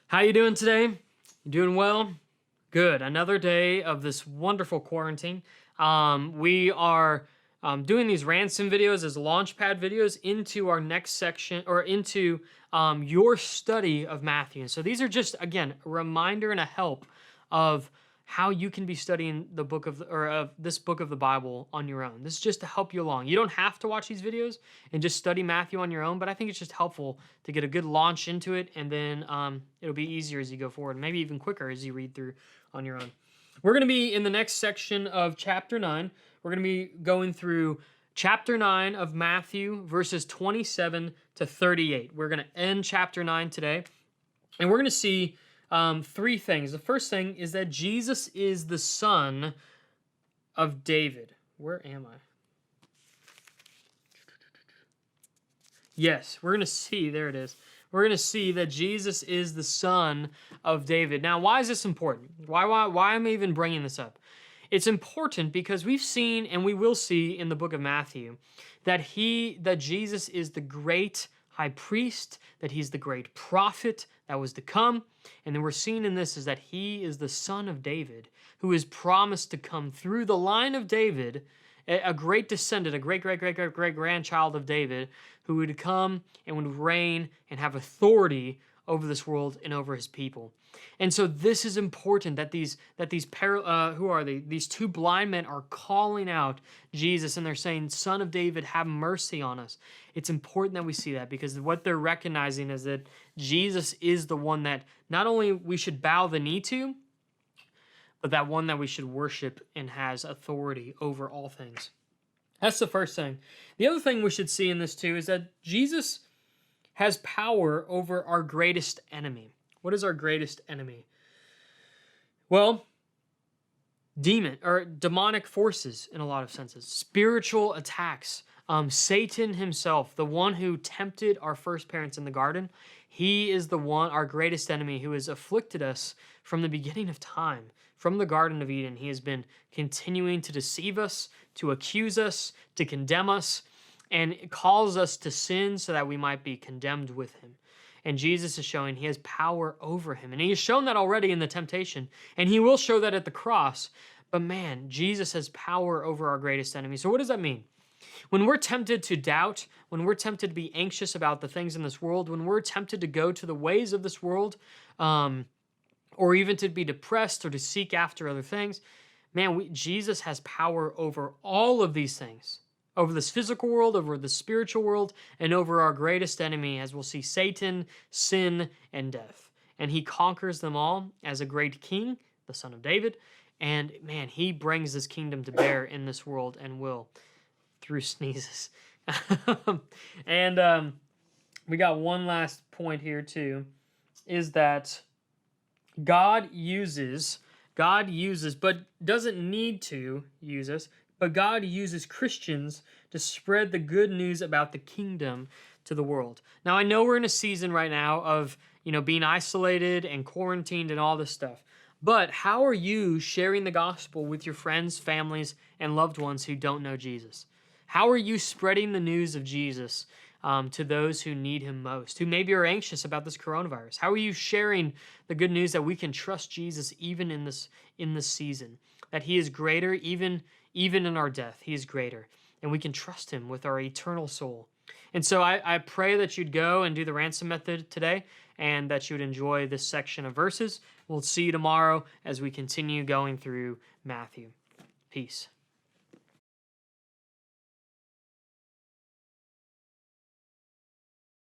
How you doing today? You doing well? Good. Another day of this wonderful quarantine. We are doing these ransom videos as launchpad videos into our next section or into your study of Matthew. And so these are just again a reminder and a help of how you can be studying the book of this book of the Bible on your own. This is just to help you along. You don't have to watch these videos and just study Matthew on your own, but I think it's just helpful to get a good launch into it, and then it'll be easier as you go forward, maybe even quicker as you read through on your own. We're going to be in the next section of chapter 9. We're going to be going through chapter 9 of Matthew, verses 27 to 38. We're going to end chapter 9 today, and we're going to see three things. The first thing is that Jesus is the son of David. Where am I? Yes, we're going to see, there it is. We're going to see that Jesus is the son of David. Now, why is this important? Why am I even bringing this up? It's important because we've seen and we will see in the book of Matthew that Jesus is the great high priest, that he's the great prophet that was to come. And then we're seeing in this is that he is the son of David, who is promised to come through the line of David, a great descendant, a great grandchild of David, who would come and would reign and have authority over this world and over his people. And so this is important that these two blind men are calling out Jesus, and they're saying, "Son of David, have mercy on us." It's important that we see that, because what they're recognizing is that Jesus is the one that not only we should bow the knee to, but that one that we should worship and has authority over all things. That's the first thing. The other thing we should see in this too is that Jesus has power over our greatest enemy. What is our greatest enemy? Well, demonic forces in a lot of senses, spiritual attacks. Satan himself, the one who tempted our first parents in the garden, he is the one, our greatest enemy, who has afflicted us from the beginning of time. From the Garden of Eden, he has been continuing to deceive us, to accuse us, to condemn us, and calls us to sin so that we might be condemned with him. And Jesus is showing he has power over him. And he has shown that already in the temptation, and he will show that at the cross. But man, Jesus has power over our greatest enemy. So what does that mean? When we're tempted to doubt, when we're tempted to be anxious about the things in this world, when we're tempted to go to the ways of this world, or even to be depressed or to seek after other things, man, Jesus has power over all of these things, over this physical world, over the spiritual world, and over our greatest enemy, as we'll see, Satan, sin, and death. And he conquers them all as a great king, the son of David. And man, he brings this kingdom to bear in this world, and will through sneezes. And we got one last point here too, is that God uses, but doesn't need to use us, but God uses Christians to spread the good news about the kingdom to the world. Now, I know we're in a season right now of, being isolated and quarantined and all this stuff, but how are you sharing the gospel with your friends, families, and loved ones who don't know Jesus? How are you spreading the news of Jesus to those who need him most, who maybe are anxious about this coronavirus? How are you sharing the good news that we can trust Jesus even in this season, that he is greater even in our death? He is greater, and we can trust him with our eternal soul. And so I pray that you'd go and do the ransom method today, and that you would enjoy this section of verses. We'll see you tomorrow as we continue going through Matthew. Peace.